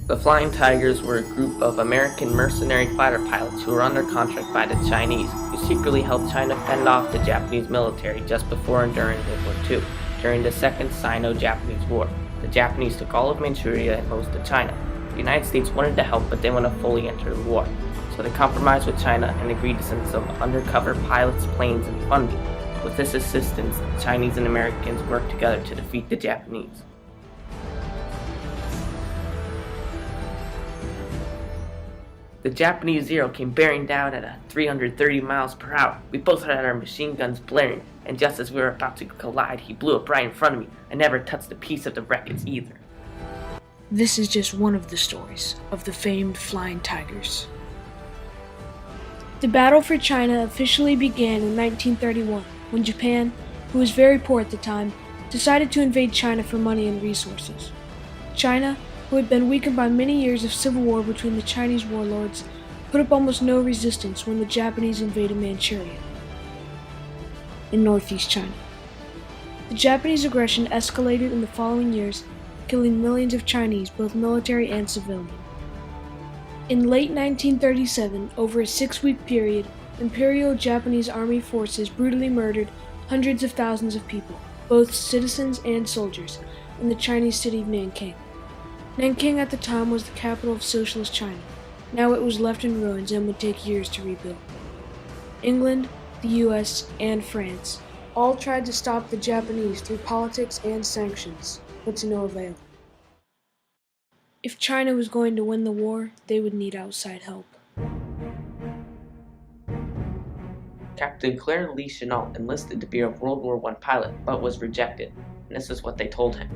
The Flying Tigers were a group of American mercenary fighter pilots who were under contract by the Chinese, who secretly helped China fend off the Japanese military just before and during World War II. During the Second Sino-Japanese War, the Japanese took all of Manchuria and most of China. The United States wanted to help but didn't want to fully enter the war, so they compromised with China and agreed to send some undercover pilots, planes, and funding. With this assistance, the Chinese and Americans worked together to defeat the Japanese. The Japanese Zero came bearing down at 330 miles per hour. We both had our machine guns blaring, and just as we were about to collide, he blew up right in front of me. I never touched a piece of the wreckage either. This is just one of the stories of the famed Flying Tigers. The battle for China officially began in 1931, when Japan, who was very poor at the time, decided to invade China for money and resources. China, who had been weakened by many years of civil war between the Chinese warlords, put up almost no resistance when the Japanese invaded Manchuria in northeast China. The Japanese aggression escalated in the following years, killing millions of Chinese, both military and civilian. In late 1937, over a 6-week period, Imperial Japanese Army forces brutally murdered hundreds of thousands of people, both citizens and soldiers, in the Chinese city of Nanking. Nanking at the time was the capital of Socialist China. Now it was left in ruins and would take years to rebuild. England, the US, and France all tried to stop the Japanese through politics and sanctions, but to no avail. If China was going to win the war, they would need outside help. Captain Claire Lee Chennault enlisted to be a World War I pilot, but was rejected, and this is what they told him.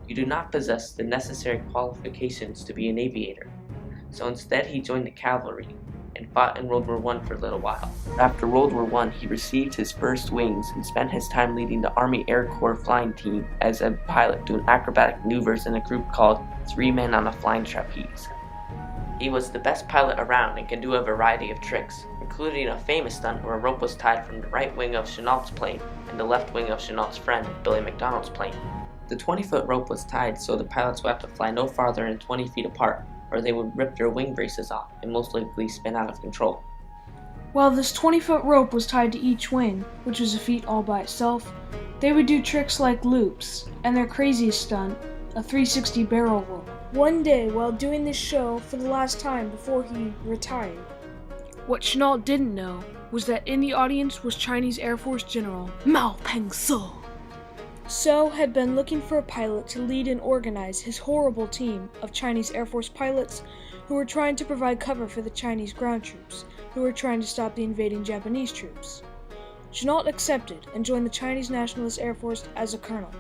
You do not possess the necessary qualifications to be an aviator. So instead he joined the cavalry and fought in World War I for a little while. After World War I, he received his first wings and spent his time leading the Army Air Corps flying team as a pilot doing acrobatic maneuvers in a group called 3 Men on a Flying Trapeze. He was the best pilot around and could do a variety of tricks, including a famous stunt where a rope was tied from the right wing of Chennault's plane and the left wing of Chennault's friend, Billy McDonald's plane. The 20-foot rope was tied so the pilots would have to fly no farther than 20 feet apart, or they would rip their wing braces off and most likely spin out of control. While this 20-foot rope was tied to each wing, which was a feat all by itself, they would do tricks like loops, and their craziest stunt, a 360 barrel roll. One day, while doing this show for the last time before he retired, what Chennault didn't know was that in the audience was Chinese Air Force General Mao Peng-so. So had been looking for a pilot to lead and organize his horrible team of Chinese Air Force pilots who were trying to provide cover for the Chinese ground troops, who were trying to stop the invading Japanese troops. Chennault accepted and joined the Chinese Nationalist Air Force as a colonel.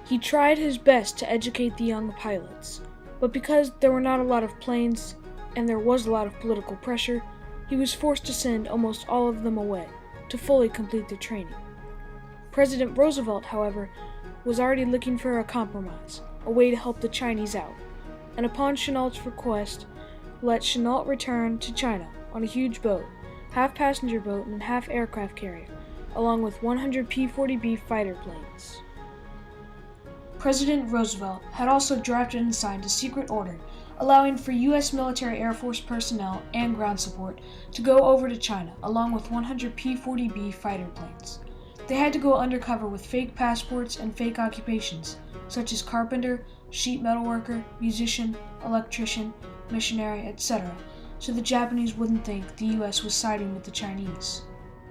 He tried his best to educate the young pilots, but because there were not a lot of planes and there was a lot of political pressure, he was forced to send almost all of them away to fully complete their training. President Roosevelt, however, was already looking for a compromise, a way to help the Chinese out, and upon Chennault's request, let Chennault return to China on a huge boat, half passenger boat and half aircraft carrier, along with 100 P-40B fighter planes. President Roosevelt had also drafted and signed a secret order allowing for U.S. military Air Force personnel and ground support to go over to China, along with 100 P-40B fighter planes. They had to go undercover with fake passports and fake occupations, such as carpenter, sheet metal worker, musician, electrician, missionary, etc., so the Japanese wouldn't think the U.S. was siding with the Chinese.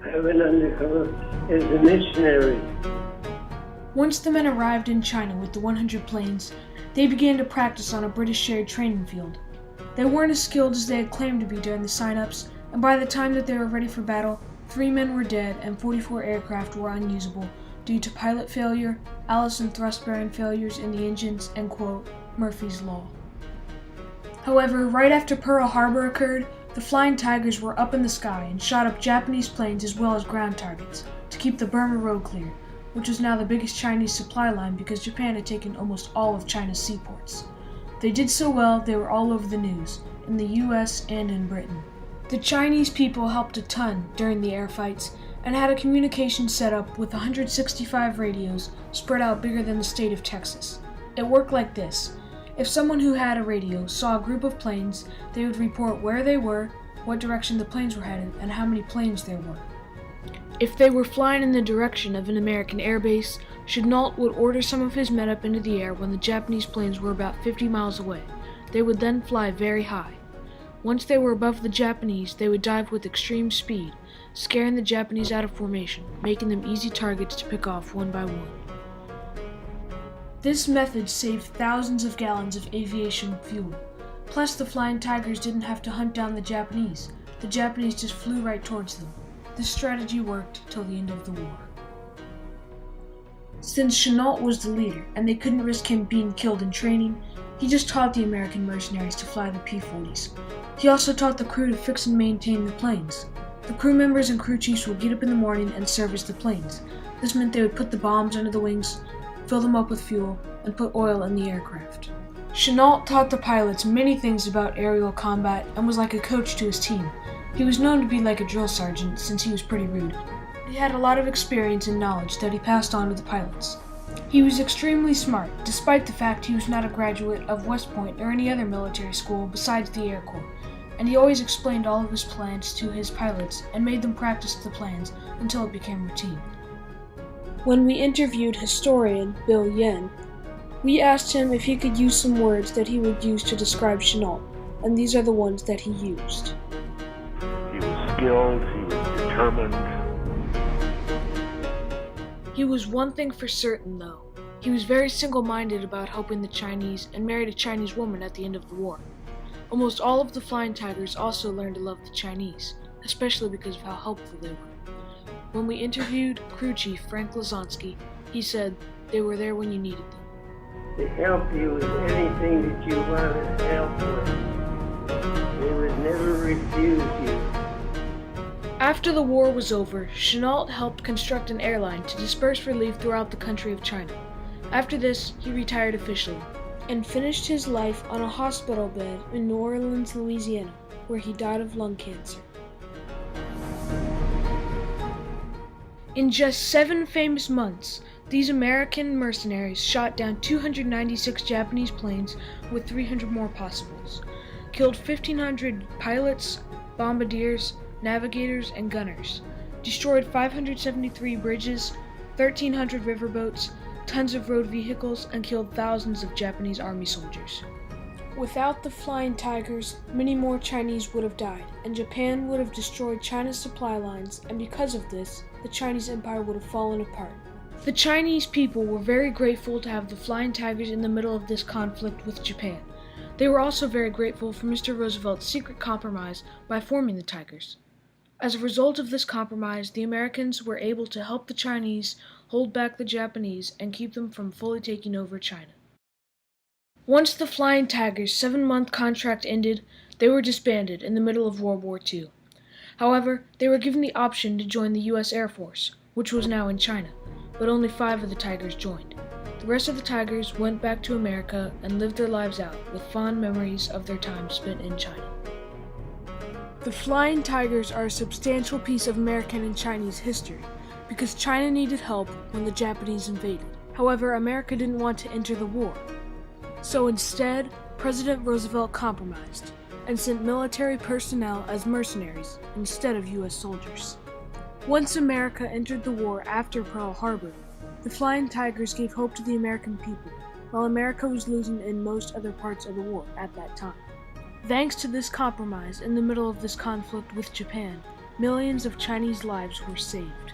I went undercover as a missionary. Once the men arrived in China with the 100 planes, they began to practice on a British shared training field. They weren't as skilled as they had claimed to be during the sign-ups, and by the time that they were ready for battle, 3 men were dead and 44 aircraft were unusable due to pilot failure, Allison thrust-bearing failures in the engines, and quote, Murphy's Law. However, right after Pearl Harbor occurred, the Flying Tigers were up in the sky and shot up Japanese planes as well as ground targets to keep the Burma Road clear, which was now the biggest Chinese supply line because Japan had taken almost all of China's seaports. They did so well, they were all over the news, in the US and in Britain. The Chinese people helped a ton during the air fights and had a communication set up with 165 radios spread out bigger than the state of Texas. It worked like this. If someone who had a radio saw a group of planes, they would report where they were, what direction the planes were headed, and how many planes there were. If they were flying in the direction of an American airbase, Natl would order some of his men up into the air when the Japanese planes were about 50 miles away. They would then fly very high. Once they were above the Japanese, they would dive with extreme speed, scaring the Japanese out of formation, making them easy targets to pick off one by one. This method saved thousands of gallons of aviation fuel. Plus, the Flying Tigers didn't have to hunt down the Japanese. The Japanese just flew right towards them. This strategy worked till the end of the war. Since Natl was the leader, and they couldn't risk him being killed in training, he just taught the American mercenaries to fly the P-40s. He also taught the crew to fix and maintain the planes. The crew members and crew chiefs would get up in the morning and service the planes. This meant they would put the bombs under the wings, fill them up with fuel, and put oil in the aircraft. Natl taught the pilots many things about aerial combat and was like a coach to his team. He was known to be like a drill sergeant since he was pretty rude. He had a lot of experience and knowledge that he passed on to the pilots. He was extremely smart, despite the fact he was not a graduate of West Point or any other military school besides the Air Corps, and he always explained all of his plans to his pilots and made them practice the plans until it became routine. When we interviewed historian Bill Yenne, we asked him if he could use some words that he would use to describe Natl, and these are the ones that he used. He was skilled, he was determined. He was one thing for certain, though. He was very single-minded about helping the Chinese and married a Chinese woman at the end of the war. Almost all of the Flying Tigers also learned to love the Chinese, especially because of how helpful they were. When we interviewed crew chief Frank Losonsky, he said they were there when you needed them. To help you with anything that you wanted help with. They would never refuse you. After the war was over, Natl helped construct an airline to disperse relief throughout the country of China. After this, he retired officially and finished his life on a hospital bed in New Orleans, Louisiana, where he died of lung cancer. In just 7 famous months, these American mercenaries shot down 296 Japanese planes with 300 more possibles, killed 1,500 pilots, bombardiers, navigators, and gunners, destroyed 573 bridges, 1,300 riverboats, tons of road vehicles, and killed thousands of Japanese army soldiers. Without the Flying Tigers, many more Chinese would have died, and Japan would have destroyed China's supply lines, and because of this, the Chinese Empire would have fallen apart. The Chinese people were very grateful to have the Flying Tigers in the middle of this conflict with Japan. They were also very grateful for Mr. Roosevelt's secret compromise by forming the Tigers. As a result of this compromise, the Americans were able to help the Chinese hold back the Japanese and keep them from fully taking over China. Once the Flying Tigers' 7-month contract ended, they were disbanded in the middle of World War II. However, they were given the option to join the U.S. Air Force, which was now in China, but only 5 of the Tigers joined. The rest of the Tigers went back to America and lived their lives out with fond memories of their time spent in China. The Flying Tigers are a substantial piece of American and Chinese history because China needed help when the Japanese invaded. However, America didn't want to enter the war. So instead, President Roosevelt compromised and sent military personnel as mercenaries instead of U.S. soldiers. Once America entered the war after Pearl Harbor, the Flying Tigers gave hope to the American people, while America was losing in most other parts of the war at that time. Thanks to this compromise in the middle of this conflict with Japan, millions of Chinese lives were saved.